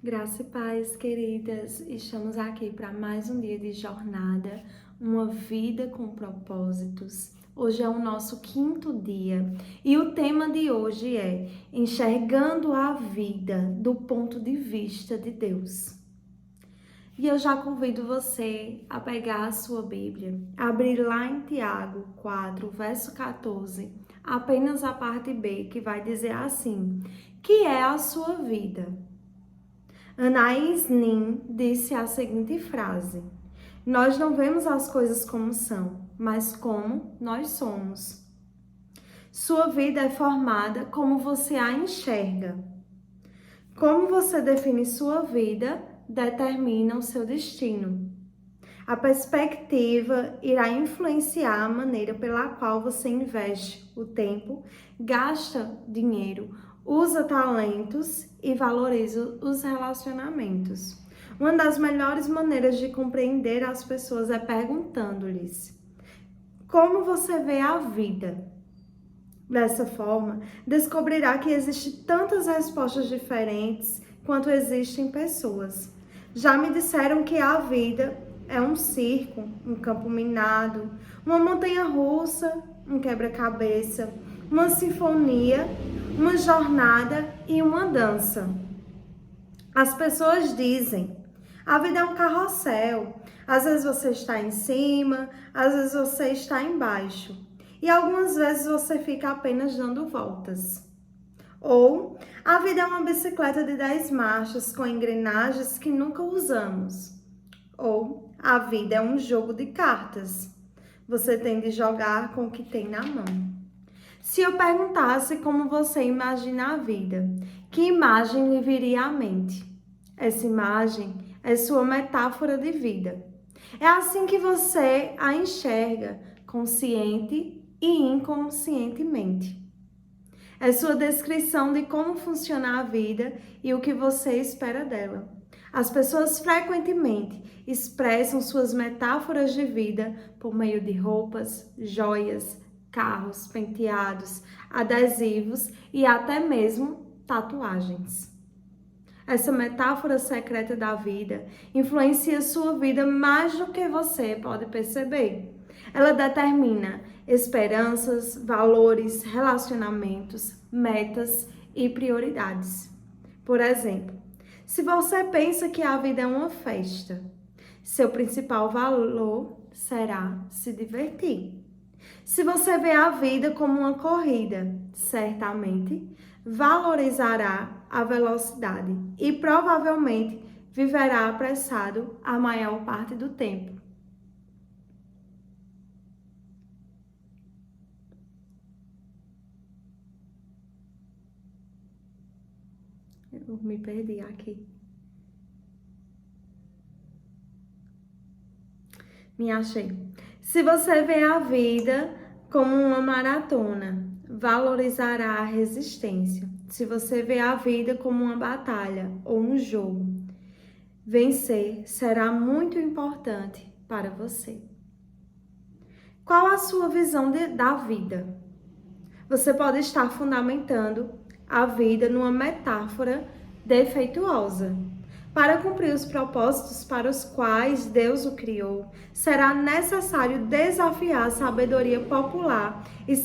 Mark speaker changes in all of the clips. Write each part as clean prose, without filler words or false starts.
Speaker 1: Graça e paz, queridas, estamos aqui para mais um dia de jornada, uma vida com propósitos. Hoje é o nosso 5º dia e o tema de hoje é enxergando a vida do ponto de vista de Deus. E eu já convido você a pegar a sua Bíblia, abrir lá em Tiago 4, verso 14, apenas a parte B, que vai dizer assim: que é a sua vida? Anais Nin disse a seguinte frase: nós não vemos as coisas como são, mas como nós somos. Sua vida é formada como você a enxerga. Como você define sua vida determina o seu destino. A perspectiva irá influenciar a maneira pela qual você investe o tempo, gasta dinheiro, usa talentos e valoriza os relacionamentos. Uma das melhores maneiras de compreender as pessoas é perguntando-lhes: como você vê a vida? Dessa forma, descobrirá que existem tantas respostas diferentes quanto existem pessoas. Já me disseram que a vida é um circo, um campo minado, uma montanha-russa, um quebra-cabeça, uma sinfonia, uma jornada e uma dança. As pessoas dizem: a vida é um carrossel. Às vezes você está em cima, às vezes você está embaixo. E algumas vezes você fica apenas dando voltas. Ou a vida é uma bicicleta de 10 marchas com engrenagens que nunca usamos. Ou a vida é um jogo de cartas. Você tem de jogar com o que tem na mão. Se eu perguntasse como você imagina a vida, que imagem lhe viria à mente? Essa imagem é sua metáfora de vida. É assim que você a enxerga, consciente e inconscientemente. É sua descrição de como funciona a vida e o que você espera dela. As pessoas frequentemente expressam suas metáforas de vida por meio de roupas, joias, carros, penteados, adesivos e até mesmo tatuagens. Essa metáfora secreta da vida influencia sua vida mais do que você pode perceber. Ela determina esperanças, valores, relacionamentos, metas e prioridades. Por exemplo, se você pensa que a vida é uma festa, seu principal valor será se divertir. Se você vê a vida como uma corrida, certamente valorizará a velocidade e provavelmente viverá apressado a maior parte do tempo. Eu me perdi aqui. Me achei. Se você vê a vida como uma maratona, valorizará a resistência. Se você vê a vida como uma batalha ou um jogo, vencer será muito importante para você. Qual a sua visão da vida? Você pode estar fundamentando a vida numa metáfora defeituosa. Para cumprir os propósitos para os quais Deus o criou, será necessário desafiar a sabedoria popular e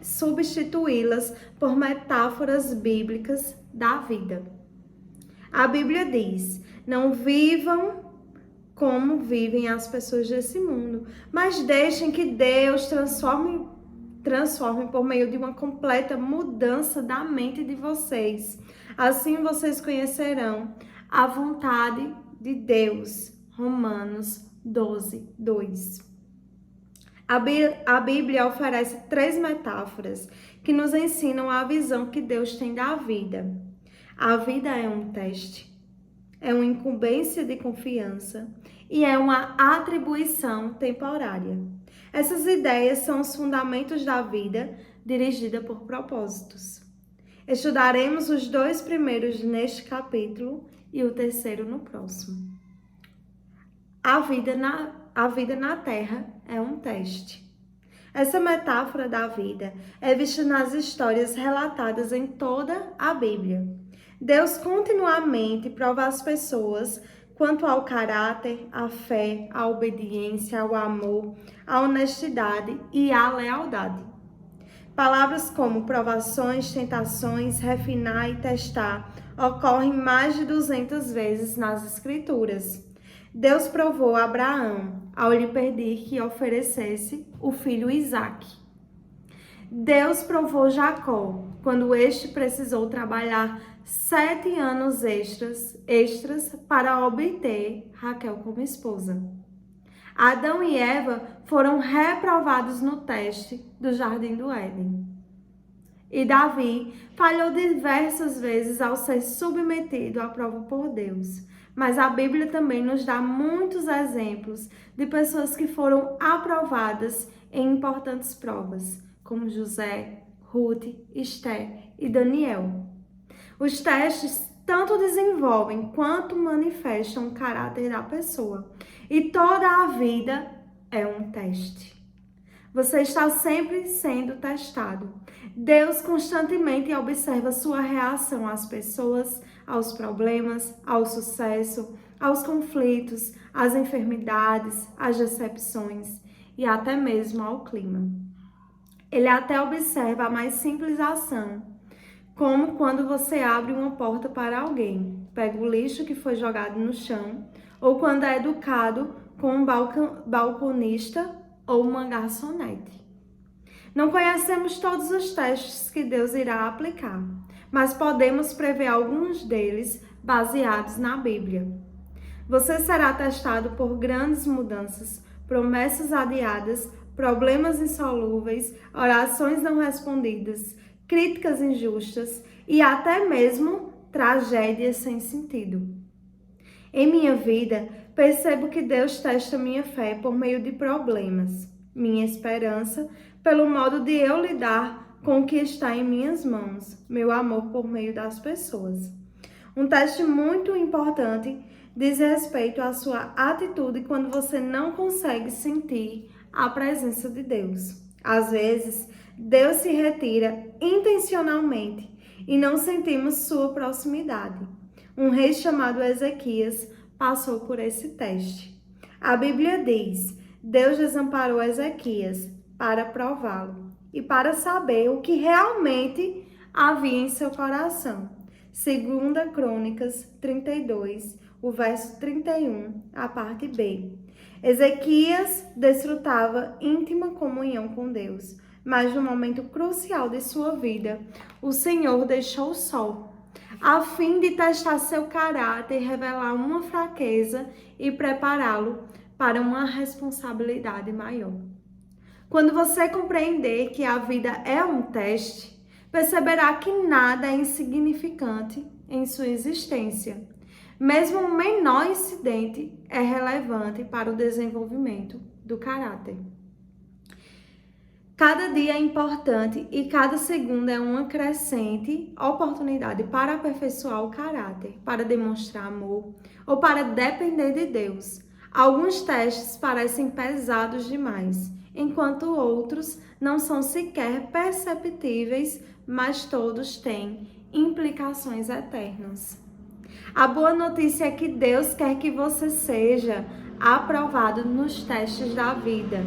Speaker 1: substituí-las por metáforas bíblicas da vida. A Bíblia diz: não vivam como vivem as pessoas desse mundo, mas deixem que Deus transforme por meio de uma completa mudança da mente de vocês. Assim vocês conhecerão a vontade de Deus. Romanos 12, 2. A Bíblia oferece 3 metáforas que nos ensinam a visão que Deus tem da vida. A vida é um teste, é uma incumbência de confiança e é uma atribuição temporária. Essas ideias são os fundamentos da vida dirigida por propósitos. Estudaremos os 2 primeiros neste capítulo e o 3º no próximo. A vida na Terra é um teste. Essa metáfora da vida é vista nas histórias relatadas em toda a Bíblia. Deus continuamente prova as pessoas quanto ao caráter, à fé, à obediência, ao amor, à honestidade e à lealdade. Palavras como provações, tentações, refinar e testar ocorrem mais de 200 vezes nas Escrituras. Deus provou Abraão ao lhe pedir que oferecesse o filho Isaque. Deus provou Jacó quando este precisou trabalhar 7 anos extras para obter Raquel como esposa. Adão e Eva foram reprovados no teste do Jardim do Éden. E Davi falhou diversas vezes ao ser submetido à prova por Deus. Mas a Bíblia também nos dá muitos exemplos de pessoas que foram aprovadas em importantes provas, como José, Ruth, Esther e Daniel. Os testes tanto desenvolvem quanto manifestam o caráter da pessoa. E toda a vida é um teste. Você está sempre sendo testado. Deus constantemente observa sua reação às pessoas, aos problemas, ao sucesso, aos conflitos, às enfermidades, às decepções e até mesmo ao clima. Ele até observa a mais simples ação, como quando você abre uma porta para alguém, pega o lixo que foi jogado no chão, ou quando é educado com um balconista ou uma garçonete. Não conhecemos todos os testes que Deus irá aplicar, mas podemos prever alguns deles baseados na Bíblia. Você será testado por grandes mudanças, promessas adiadas, problemas insolúveis, orações não respondidas, críticas injustas e até mesmo tragédias sem sentido. Em minha vida, percebo que Deus testa minha fé por meio de problemas, minha esperança pelo modo de eu lidar com o que está em minhas mãos, meu amor por meio das pessoas. Um teste muito importante diz respeito à sua atitude quando você não consegue sentir a presença de Deus. Às vezes, Deus se retira intencionalmente e não sentimos sua proximidade. Um rei chamado Ezequias passou por esse teste. A Bíblia diz: Deus desamparou Ezequias para prová-lo e para saber o que realmente havia em seu coração. 2 Crônicas 32, o verso 31, a parte B. Ezequias desfrutava íntima comunhão com Deus, mas no momento crucial de sua vida, o Senhor deixou o sol, a fim de testar seu caráter, revelar uma fraqueza e prepará-lo para uma responsabilidade maior. Quando você compreender que a vida é um teste, perceberá que nada é insignificante em sua existência. Mesmo o menor incidente é relevante para o desenvolvimento do caráter. Cada dia é importante e cada segundo é uma crescente oportunidade para aperfeiçoar o caráter, para demonstrar amor ou para depender de Deus. Alguns testes parecem pesados demais, enquanto outros não são sequer perceptíveis, mas todos têm implicações eternas. A boa notícia é que Deus quer que você seja aprovado nos testes da vida.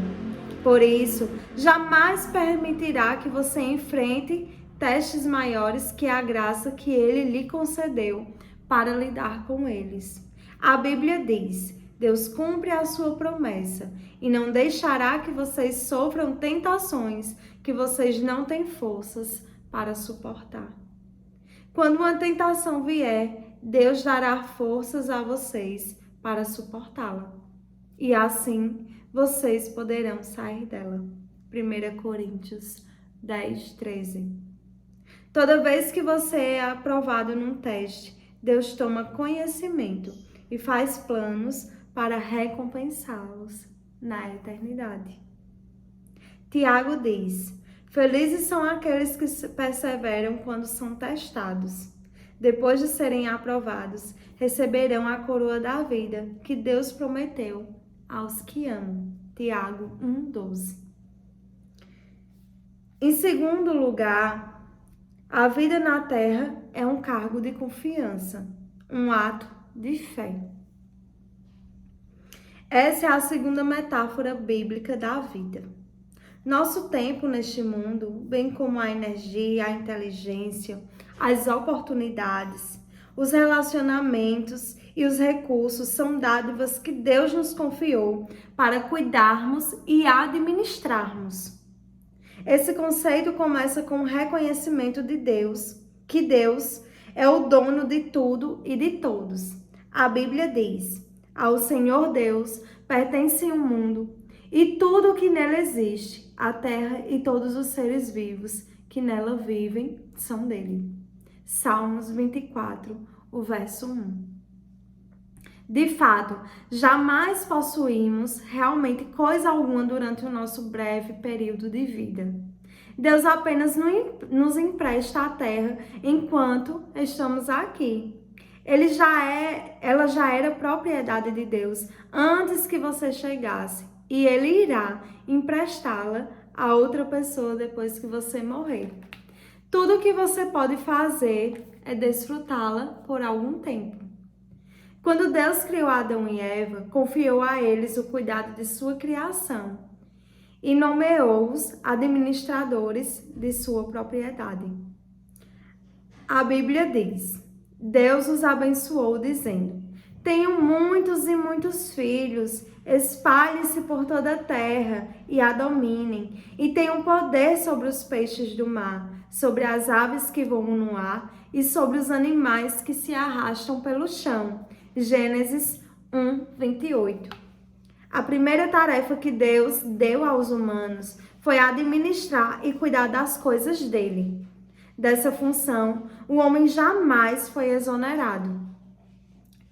Speaker 1: Por isso, jamais permitirá que você enfrente testes maiores que a graça que Ele lhe concedeu para lidar com eles. A Bíblia diz: Deus cumpre a sua promessa e não deixará que vocês sofram tentações que vocês não têm forças para suportar. Quando uma tentação vier, Deus dará forças a vocês para suportá-la. E assim, vocês poderão sair dela. 1 Coríntios 10, 13. Toda vez que você é aprovado num teste, Deus toma conhecimento e faz planos para recompensá-los na eternidade. Tiago diz: felizes são aqueles que perseveram quando são testados. Depois de serem aprovados, receberão a coroa da vida que Deus prometeu aos que amam. Tiago 1:12. Em segundo lugar, A vida na terra é um cargo de confiança, um ato de fé. Essa é a segunda metáfora bíblica da vida. Nosso tempo neste mundo, bem como a energia, a inteligência, as oportunidades, os relacionamentos e os recursos são dádivas que Deus nos confiou para cuidarmos e administrarmos. Esse conceito começa com o reconhecimento de Deus, que Deus é o dono de tudo e de todos. A Bíblia diz: ao Senhor Deus pertence o mundo e tudo o que nele existe, a terra e todos os seres vivos que nela vivem são dele. Salmos 24, o verso 1. De fato, jamais possuímos realmente coisa alguma durante o nosso breve período de vida. Deus apenas nos empresta a terra enquanto estamos aqui. Ela já era propriedade de Deus antes que você chegasse, e Ele irá emprestá-la a outra pessoa depois que você morrer. Tudo o que você pode fazer é desfrutá-la por algum tempo. Quando Deus criou Adão e Eva, confiou a eles o cuidado de sua criação e nomeou-os administradores de sua propriedade. A Bíblia diz: Deus os abençoou dizendo: tenham muitos e muitos filhos, espalhem-se por toda a terra e a dominem, e tenham poder sobre os peixes do mar, sobre as aves que voam no ar e sobre os animais que se arrastam pelo chão. Gênesis 1, 28. A primeira tarefa que Deus deu aos humanos foi administrar e cuidar das coisas dele. Dessa função, o homem jamais foi exonerado.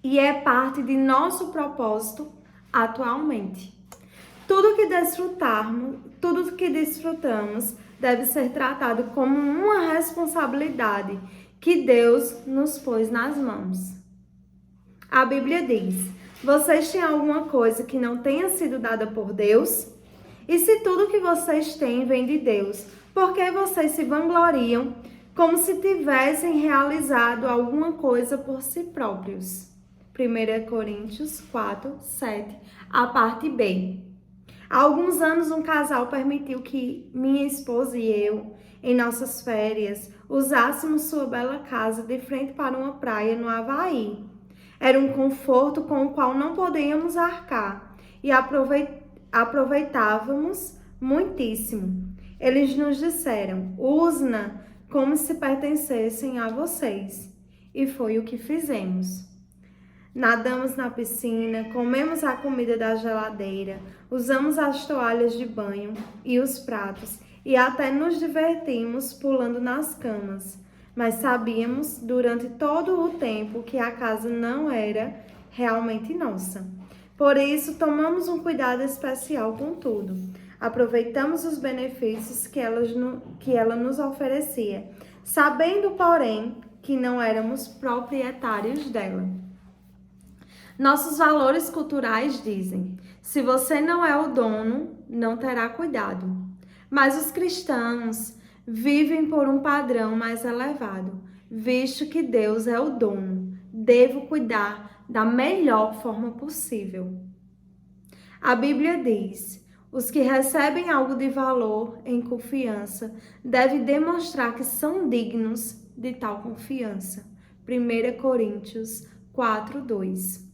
Speaker 1: E é parte de nosso propósito atualmente. Tudo que desfrutamos deve ser tratado como uma responsabilidade que Deus nos pôs nas mãos. A Bíblia diz: vocês têm alguma coisa que não tenha sido dada por Deus? E se tudo que vocês têm vem de Deus, por que vocês se vangloriam como se tivessem realizado alguma coisa por si próprios? 1 Coríntios 4, 7, a parte B. Há alguns anos, um casal permitiu que minha esposa e eu, em nossas férias, usássemos sua bela casa de frente para uma praia no Havaí. Era um conforto com o qual não podíamos arcar e aproveitávamos muitíssimo. Eles nos disseram: use-na como se pertencessem a vocês. E foi o que fizemos. Nadamos na piscina, comemos a comida da geladeira, usamos as toalhas de banho e os pratos e até nos divertimos pulando nas camas. Mas sabíamos durante todo o tempo que a casa não era realmente nossa. Por isso, tomamos um cuidado especial com tudo. Aproveitamos os benefícios que ela nos oferecia, sabendo, porém, que não éramos proprietários dela. Nossos valores culturais dizem: se você não é o dono, não terá cuidado. Mas os cristãos vivem por um padrão mais elevado. Visto que Deus é o dono, devo cuidar da melhor forma possível. A Bíblia diz: os que recebem algo de valor em confiança devem demonstrar que são dignos de tal confiança. 1 Coríntios 4, 2.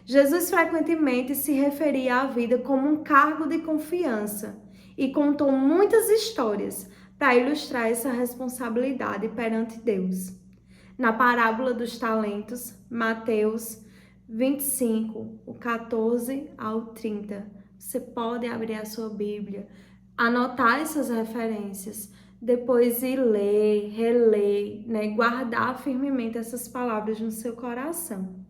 Speaker 1: Jesus frequentemente se referia à vida como um cargo de confiança e contou muitas histórias para ilustrar essa responsabilidade perante Deus. Na parábola dos talentos, Mateus 25, o 14 ao 30. Você pode abrir a sua Bíblia, anotar essas referências, depois ir ler, reler, guardar firmemente essas palavras no seu coração.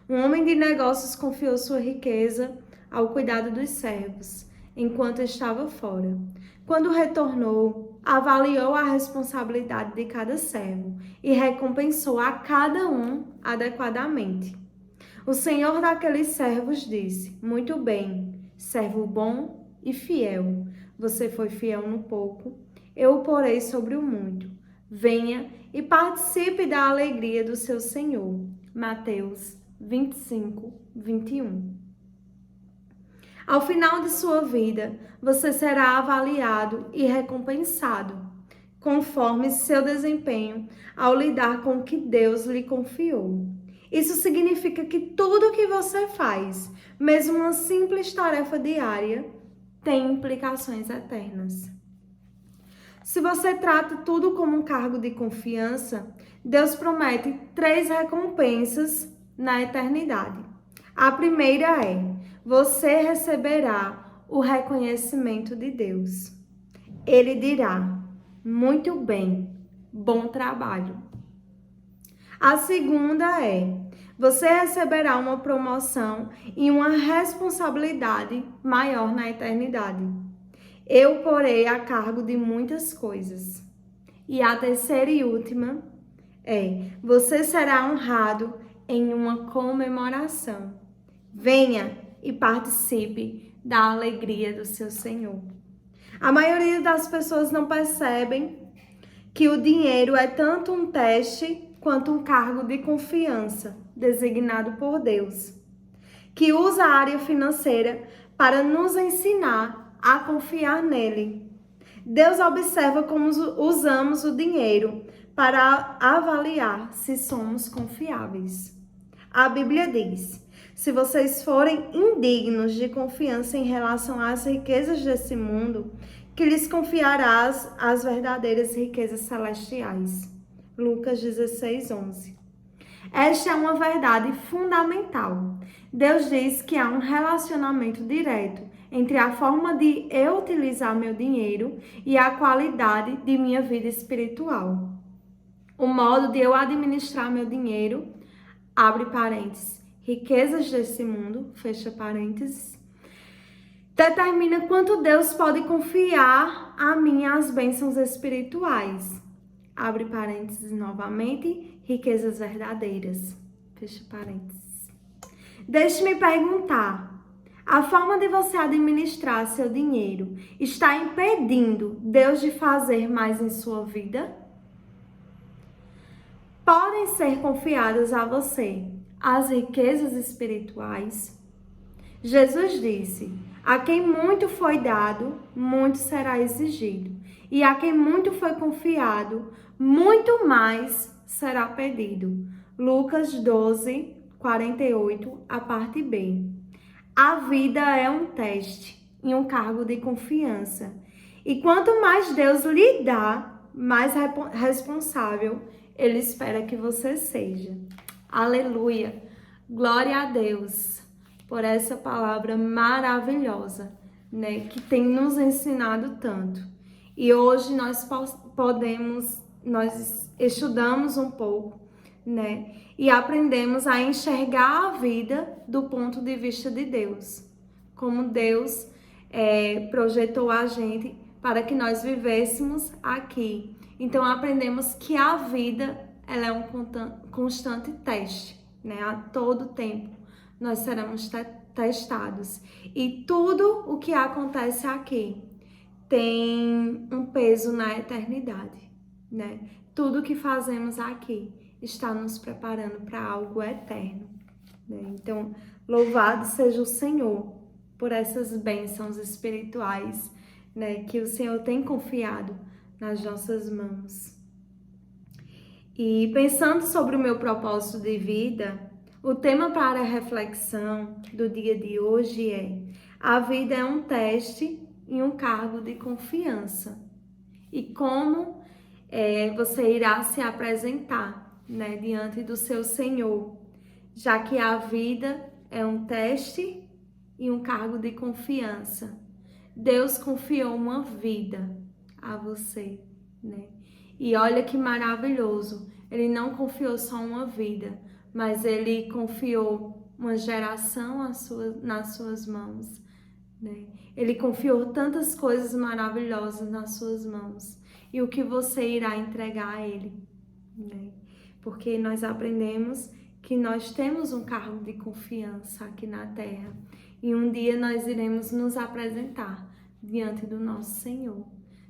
Speaker 1: Um homem de negócios confiou sua riqueza ao cuidado dos servos, enquanto estava fora. Quando retornou, avaliou a responsabilidade de cada servo e recompensou a cada um adequadamente. O senhor daqueles servos disse: muito bem, servo bom e fiel. Você foi fiel no pouco, eu o porei sobre o muito. Venha e participe da alegria do seu Senhor. Mateus 25, 21. Ao final de sua vida, você será avaliado e recompensado, conforme seu desempenho ao lidar com o que Deus lhe confiou. Isso significa que tudo o que você faz, mesmo uma simples tarefa diária, tem implicações eternas. Se você trata tudo como um cargo de confiança, Deus promete 3 recompensas na eternidade. A primeira é: você receberá o reconhecimento de Deus. Ele dirá: muito bem, bom trabalho. A segunda é: você receberá uma promoção e uma responsabilidade maior na eternidade. Eu porei a cargo de muitas coisas. E a terceira e última é: você será honrado em uma comemoração. Venha e participe da alegria do seu Senhor. A maioria das pessoas não percebem que o dinheiro é tanto um teste quanto um cargo de confiança designado por Deus, que usa a área financeira para nos ensinar a confiar nele. Deus observa como usamos o dinheiro para avaliar se somos confiáveis. A Bíblia diz: se vocês forem indignos de confiança em relação às riquezas desse mundo, que lhes confiarás as verdadeiras riquezas celestiais. Lucas 16, 11. Esta é uma verdade fundamental. Deus diz que há um relacionamento direto entre a forma de eu utilizar meu dinheiro e a qualidade de minha vida espiritual. O modo de eu administrar meu dinheiro, abre parênteses, riquezas desse mundo, fecha parênteses, determina quanto Deus pode confiar a mim as bênçãos espirituais. Abre parênteses novamente, riquezas verdadeiras. Fecha parênteses. Deixe-me perguntar, a forma de você administrar seu dinheiro está impedindo Deus de fazer mais em sua vida? Podem ser confiadas a você as riquezas espirituais? Jesus disse: a quem muito foi dado, muito será exigido. E a quem muito foi confiado, muito mais será pedido. Lucas 12, 48, a parte B. A vida é um teste e um cargo de confiança. E quanto mais Deus lhe dá, mais responsável Ele espera que você seja. Aleluia! Glória a Deus por essa palavra maravilhosa, né, que tem nos ensinado tanto. E hoje nós estudamos um pouco, né, e aprendemos a enxergar a vida do ponto de vista de Deus, como Deus projetou a gente para que nós vivêssemos aqui. Então aprendemos que a vida ela é um constante teste, né, a todo tempo nós seremos testados. E tudo o que acontece aqui tem um peso na eternidade, né? Tudo que fazemos aqui está nos preparando para algo eterno, né? Então, louvado seja o Senhor por essas bênçãos espirituais, né, que o Senhor tem confiado nas nossas mãos. E pensando sobre o meu propósito de vida, o tema para a reflexão do dia de hoje é: a vida é um teste e um cargo de confiança. E como você irá se apresentar, né, diante do seu Senhor, já que a vida é um teste e um cargo de confiança. Deus confiou uma vida a você, né? E olha que maravilhoso, Ele não confiou só uma vida, mas Ele confiou uma geração nas suas mãos, né? Ele confiou tantas coisas maravilhosas nas suas mãos. E o que você irá entregar a Ele, né? Porque nós aprendemos que nós temos um cargo de confiança aqui na terra. E um dia nós iremos nos apresentar diante do nosso Senhor.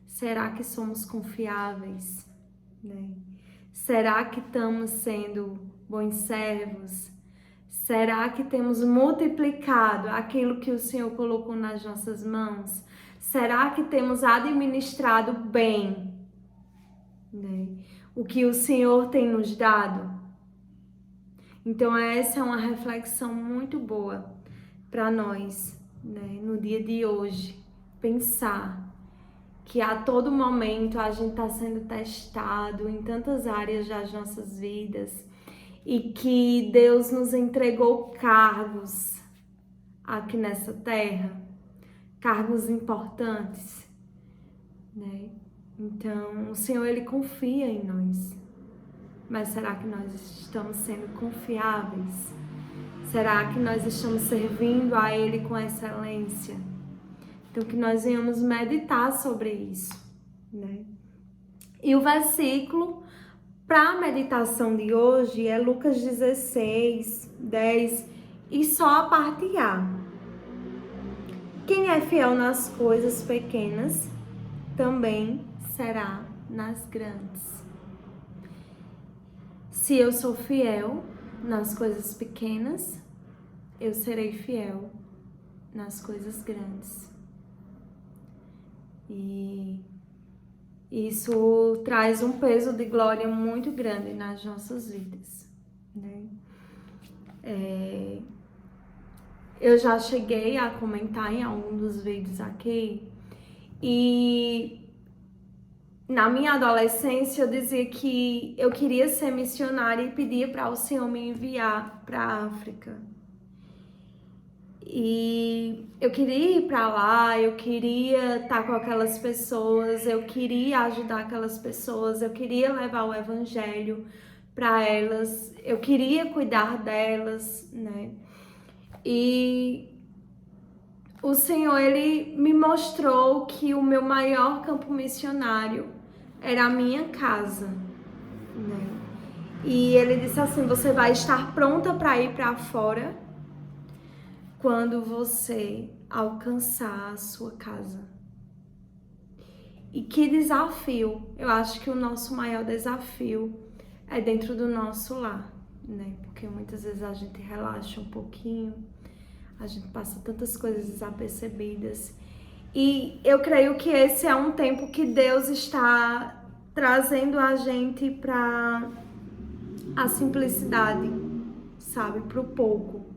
Speaker 1: Será que somos confiáveis? né? Será que estamos sendo bons servos? Será que temos multiplicado aquilo que o Senhor colocou nas nossas mãos? Será que temos administrado bem, né, o que o Senhor tem nos dado? Então essa é uma reflexão muito boa para nós, né, no dia de hoje. Pensar que a todo momento a gente está sendo testado em tantas áreas das nossas vidas e que Deus nos entregou cargos aqui nessa terra, cargos importantes, né? Então, o Senhor, Ele confia em nós. Mas será que nós estamos sendo confiáveis? Será que nós estamos servindo a Ele com excelência? Então, que nós venhamos meditar sobre isso, né? E o versículo para a meditação de hoje é Lucas 16, 10 e só a parte A. Quem é fiel nas coisas pequenas, também será nas grandes. Se eu sou fiel nas coisas pequenas, eu serei fiel nas coisas grandes. E isso traz um peso de glória muito grande nas nossas vidas, né? Eu já cheguei a comentar em algum dos vídeos aqui, e na minha adolescência eu dizia que eu queria ser missionária e pedia para o Senhor me enviar para a África. E eu queria ir para lá, eu queria estar com aquelas pessoas, eu queria ajudar aquelas pessoas, eu queria levar o evangelho para elas, eu queria cuidar delas, né? E o Senhor, Ele me mostrou que o meu maior campo missionário era a minha casa, né? E Ele disse assim: você vai estar pronta para ir para fora quando você alcançar a sua casa. E que desafio! Eu acho que o nosso maior desafio é dentro do nosso lar, né? Porque muitas vezes a gente relaxa um pouquinho, a gente passa tantas coisas desapercebidas. E eu creio que esse é um tempo que Deus está trazendo a gente para a simplicidade, sabe? Para o pouco.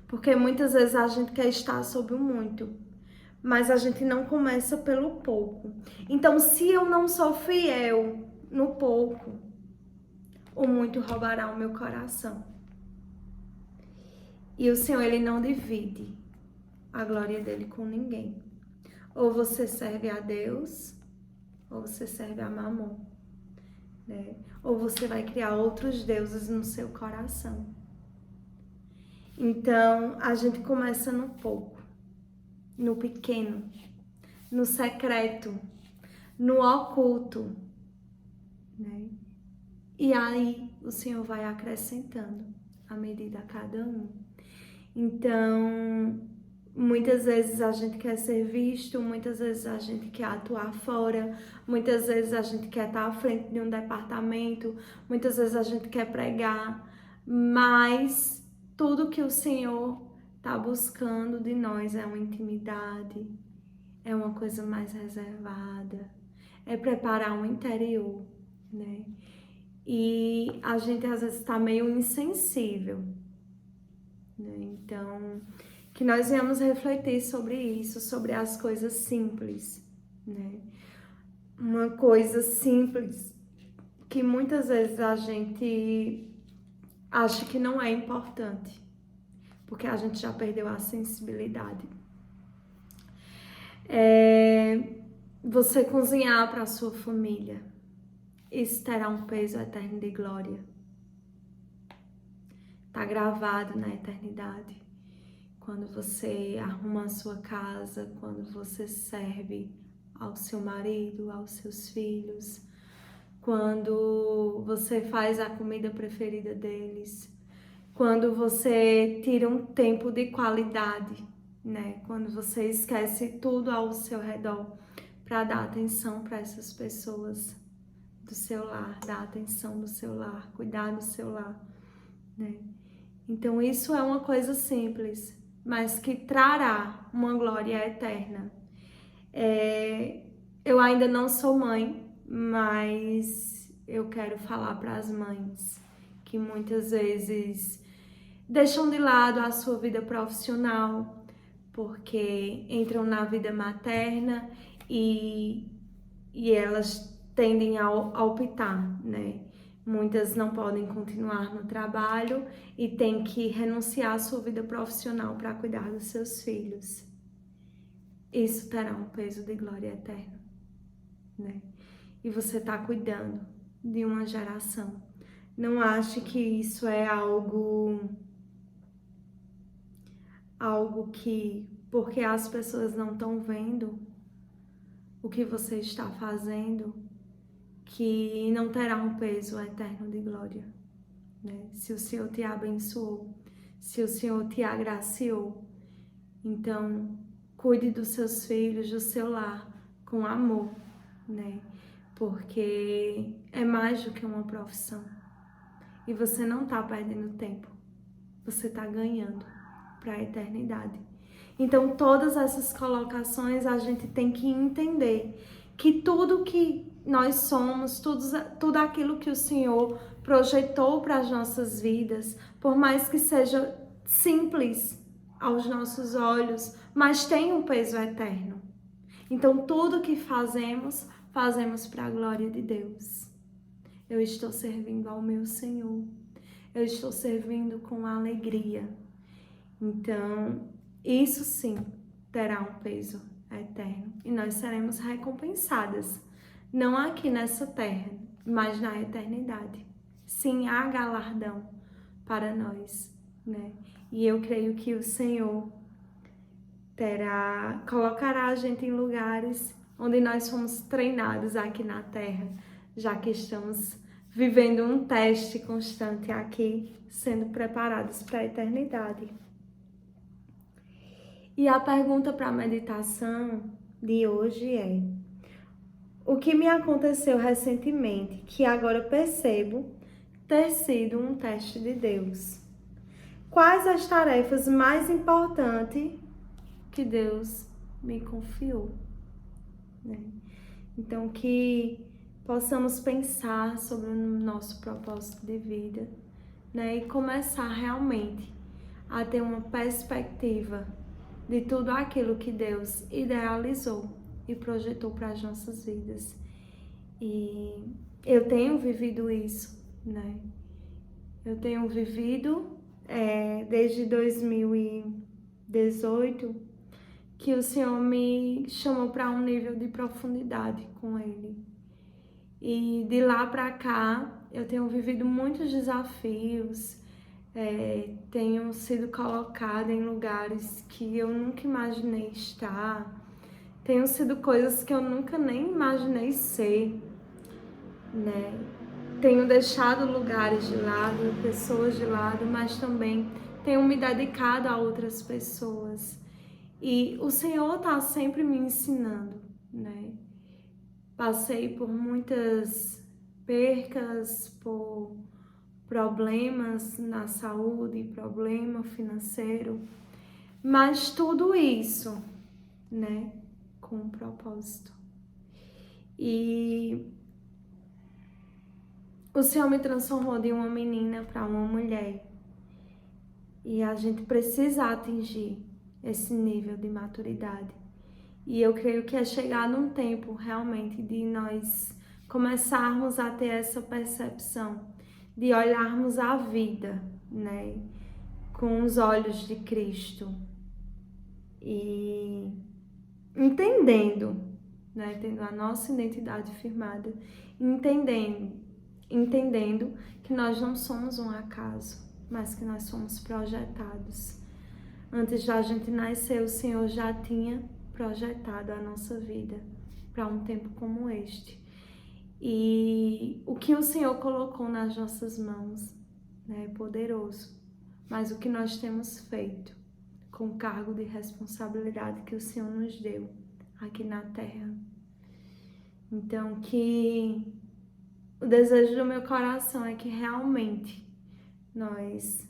Speaker 1: Porque muitas vezes a gente quer estar sob o muito, mas a gente não começa pelo pouco. Então, se eu não sou fiel no pouco, o muito roubará o meu coração. E o Senhor, Ele não divide a glória dele com ninguém. Ou você serve a Deus, ou você serve a Mamon, né? Ou você vai criar outros deuses no seu coração. Então, a gente começa no pouco, no pequeno, no secreto, no oculto, né? E aí o Senhor vai acrescentando à medida a cada um. Então, muitas vezes a gente quer ser visto, muitas vezes a gente quer atuar fora, muitas vezes a gente quer estar à frente de um departamento, muitas vezes a gente quer pregar, mas tudo que o Senhor está buscando de nós é uma intimidade, é uma coisa mais reservada, é preparar um interior, né? E a gente às vezes está meio insensível, né? Então, que nós venhamos refletir sobre isso, sobre as coisas simples, né? Uma coisa simples que muitas vezes a gente acha que não é importante, porque a gente já perdeu a sensibilidade. Você cozinhar para a sua família, isso terá um peso eterno de glória. Tá gravado na eternidade. Quando você arruma a sua casa, quando você serve ao seu marido, aos seus filhos, quando você faz a comida preferida deles, quando você tira um tempo de qualidade, né? Quando você esquece tudo ao seu redor para dar atenção para essas pessoas, do seu lar, da atenção do seu lar, cuidar do seu lar, né? Então isso é uma coisa simples, mas que trará uma glória eterna. Eu ainda não sou mãe, mas eu quero falar para as mães que muitas vezes deixam de lado a sua vida profissional porque entram na vida materna e elas tendem a optar, né? Muitas não podem continuar no trabalho e têm que renunciar à sua vida profissional para cuidar dos seus filhos. Isso terá um peso de glória eterna, né? E você está cuidando de uma geração. Não ache que isso é algo que, porque as pessoas não estão vendo o que você está fazendo, que não terá um peso eterno de glória, né? Se o Senhor te abençoou, se o Senhor te agraciou, então cuide dos seus filhos, do seu lar, com amor, né? Porque é mais do que uma profissão. E você não está perdendo tempo, você está ganhando para a eternidade. Então, todas essas colocações a gente tem que entender que tudo que nós somos, tudo aquilo que o Senhor projetou para as nossas vidas, por mais que seja simples aos nossos olhos, mas tem um peso eterno. Então, tudo que fazemos, fazemos para a glória de Deus. Eu estou servindo ao meu Senhor. Eu estou servindo com alegria. Então, isso sim terá um peso eterno e nós seremos recompensadas, não aqui nessa terra, mas na eternidade. Sim, há galardão para nós, né? E eu creio que o Senhor colocará a gente em lugares onde nós fomos treinados aqui na terra, já que estamos vivendo um teste constante aqui, sendo preparados para a eternidade. E a pergunta para a meditação de hoje é: o que me aconteceu recentemente que agora percebo ter sido um teste de Deus? Quais as tarefas mais importantes que Deus me confiou? Né? Então, que possamos pensar sobre o nosso propósito de vida, né? E começar realmente a ter uma perspectiva de tudo aquilo que Deus idealizou e projetou para as nossas vidas. E eu tenho vivido isso, né? Eu tenho vivido desde 2018 que o Senhor me chamou para um nível de profundidade com Ele. E de lá para cá eu tenho vivido muitos desafios, tenho sido colocada em lugares que eu nunca imaginei estar, tenho sido coisas que eu nunca nem imaginei ser, né? Tenho deixado lugares de lado, pessoas de lado, mas também tenho me dedicado a outras pessoas. E o Senhor está sempre me ensinando, né? Passei por muitas percas, por problemas na saúde, problema financeiro, mas tudo isso, né, com um propósito. E o Senhor me transformou de uma menina para uma mulher. E a gente precisa atingir esse nível de maturidade. E eu creio que é chegar num tempo realmente de nós começarmos a ter essa percepção, de olharmos a vida, né, com os olhos de Cristo e entendendo, né, tendo a nossa identidade firmada, entendendo que nós não somos um acaso, mas que nós somos projetados. Antes da gente nascer, o Senhor já tinha projetado a nossa vida para um tempo como este. E o que o Senhor colocou nas nossas mãos, né, é poderoso. Mas o que nós temos feito com o cargo de responsabilidade que o Senhor nos deu aqui na terra. Então, que o desejo do meu coração é que realmente nós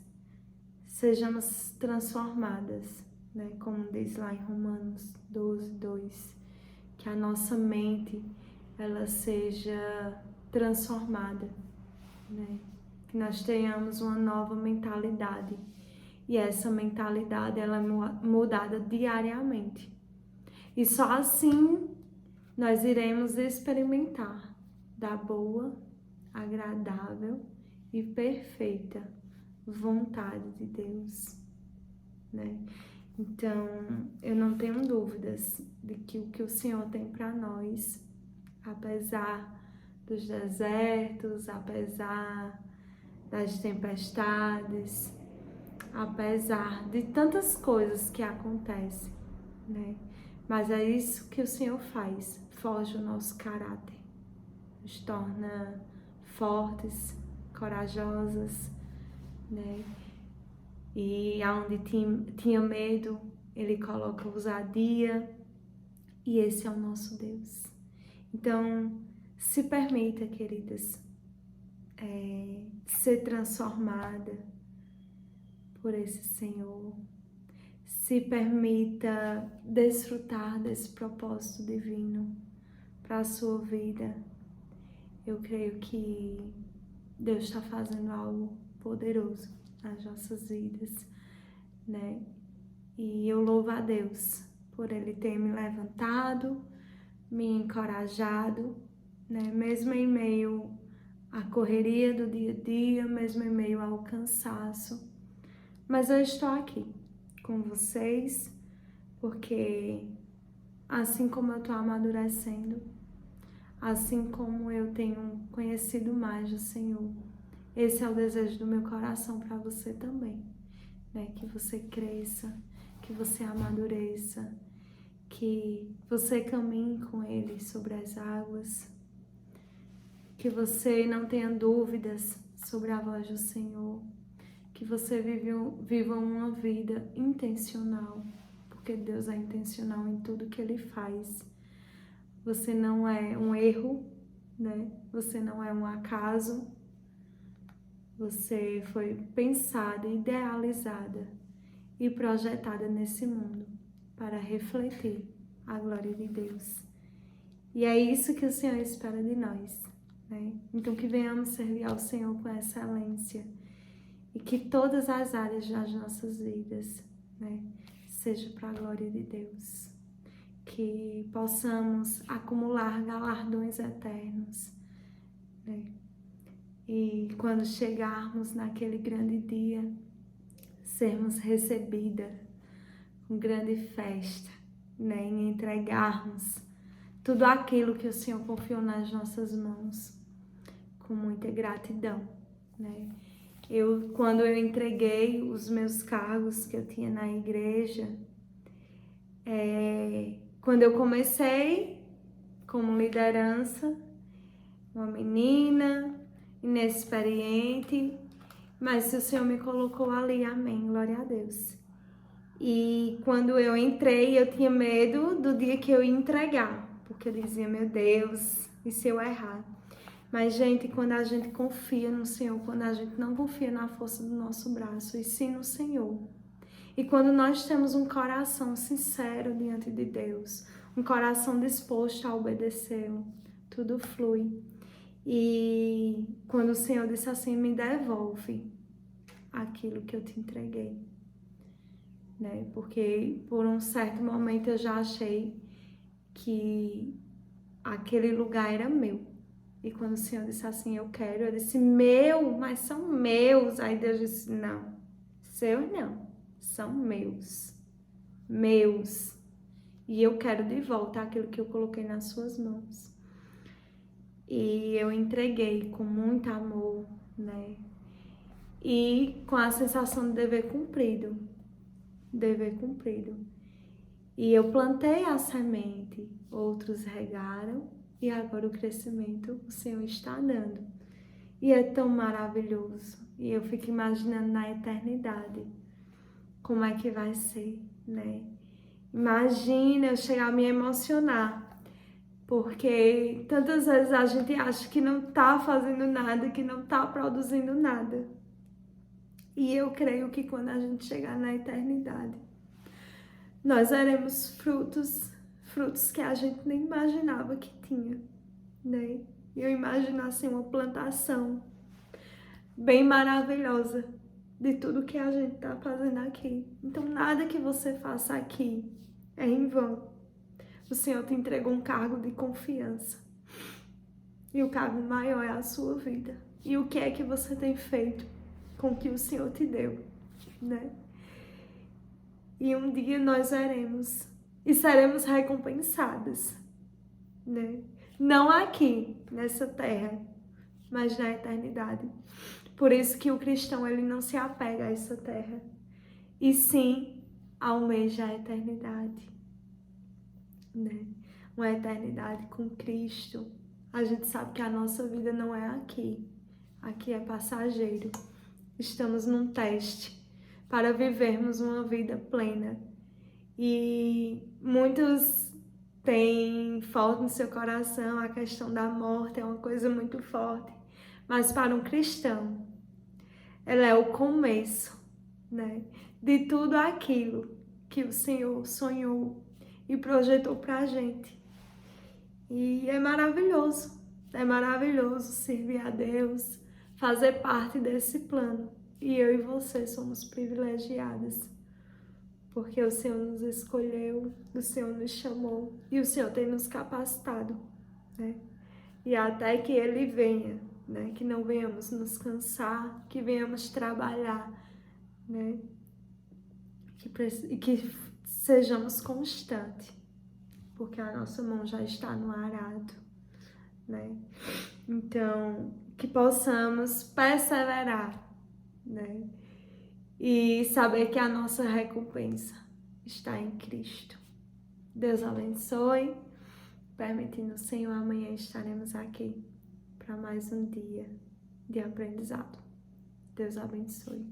Speaker 1: sejamos transformadas, né? Como diz lá em Romanos 12:2, que a nossa mente ela seja transformada, né? Que nós tenhamos uma nova mentalidade. E essa mentalidade ela é mudada diariamente. E só assim nós iremos experimentar da boa, agradável e perfeita vontade de Deus, né? Então, eu não tenho dúvidas de que o que o Senhor tem para nós, apesar dos desertos, apesar das tempestades, apesar de tantas coisas que acontecem, né? Mas é isso que o Senhor faz, forja o nosso caráter, nos torna fortes, corajosas, né? E aonde tinha medo, Ele coloca ousadia, e esse é o nosso Deus. Então, se permita, queridas, ser transformada por esse Senhor. Se permita desfrutar desse propósito divino para a sua vida. Eu creio que Deus está fazendo algo poderoso nas nossas vidas, né? E eu louvo a Deus por Ele ter me levantado, me encorajado, né? Mesmo em meio à correria do dia a dia, mesmo em meio ao cansaço. Mas eu estou aqui com vocês, porque assim como eu estou amadurecendo, assim como eu tenho conhecido mais do Senhor, esse é o desejo do meu coração para você também, né? Que você cresça, que você amadureça, que você caminhe com Ele sobre as águas, que você não tenha dúvidas sobre a voz do Senhor, que você viva uma vida intencional, porque Deus é intencional em tudo que Ele faz. Você não é um erro, né? Você não é um acaso. Você foi pensada, idealizada e projetada nesse mundo para refletir a glória de Deus. E é isso que o Senhor espera de nós, né? Então que venhamos servir ao Senhor com excelência e que todas as áreas das nossas vidas, né, seja para a glória de Deus. Que possamos acumular galardões eternos, né? E quando chegarmos naquele grande dia, sermos recebidas com grande festa, né? E entregarmos tudo aquilo que o Senhor confiou nas nossas mãos, com muita gratidão, né? Quando eu entreguei os meus cargos que eu tinha na igreja, quando eu comecei como liderança, uma menina inexperiente, mas o Senhor me colocou ali, amém, glória a Deus. E quando eu entrei, eu tinha medo do dia que eu ia entregar, porque eu dizia, meu Deus, e se eu errar? Mas, gente, quando a gente confia no Senhor, quando a gente não confia na força do nosso braço, e sim no Senhor, e quando nós temos um coração sincero diante de Deus, um coração disposto a obedecê-lo, tudo flui. E quando o Senhor disse assim, me devolve aquilo que eu te entreguei, né? Porque por um certo momento eu já achei que aquele lugar era meu. E quando o Senhor disse assim, eu quero, eu disse, meu, mas são meus. Aí Deus disse, não, seus não, são meus, meus. E eu quero de volta aquilo que eu coloquei nas suas mãos. E eu entreguei com muito amor, né? E com a sensação de dever cumprido, dever cumprido. E eu plantei a semente, outros regaram, e agora o crescimento o Senhor está dando. E é tão maravilhoso. E eu fico imaginando na eternidade como é que vai ser, né? Imagina eu chegar a me emocionar Porque tantas vezes a gente acha que não está fazendo nada, que não está produzindo nada. E eu creio que quando a gente chegar na eternidade, nós veremos frutos que a gente nem imaginava que tinha, né? Eu imagino assim uma plantação bem maravilhosa de tudo que a gente está fazendo aqui. Então nada que você faça aqui é em vão. O Senhor te entregou um cargo de confiança. E o cargo maior é a sua vida. E o que é que você tem feito com o que o Senhor te deu, né? E um dia nós veremos e seremos recompensadas, né? Não aqui, nessa terra, mas na eternidade. Por isso que o cristão, ele não se apega a essa terra, e sim almeja a eternidade, né? Uma eternidade com Cristo. A gente sabe que a nossa vida não é aqui. Aqui é passageiro. Estamos num teste para vivermos uma vida plena. E muitos têm forte no seu coração a questão da morte, é uma coisa muito forte. Mas para um cristão, ela é o começo, né, de tudo aquilo que o Senhor sonhou e projetou para a gente. E é maravilhoso servir a Deus, fazer parte desse plano. E eu e você somos privilegiadas, porque o Senhor nos escolheu, o Senhor nos chamou e o Senhor tem nos capacitado, né? E até que Ele venha, né? Que não venhamos nos cansar, que venhamos trabalhar, né? Que sejamos constantes, porque a nossa mão já está no arado, né? Então, que possamos perseverar, né? E saber que a nossa recompensa está em Cristo. Deus abençoe. Permitindo o Senhor, amanhã estaremos aqui para mais um dia de aprendizado. Deus abençoe.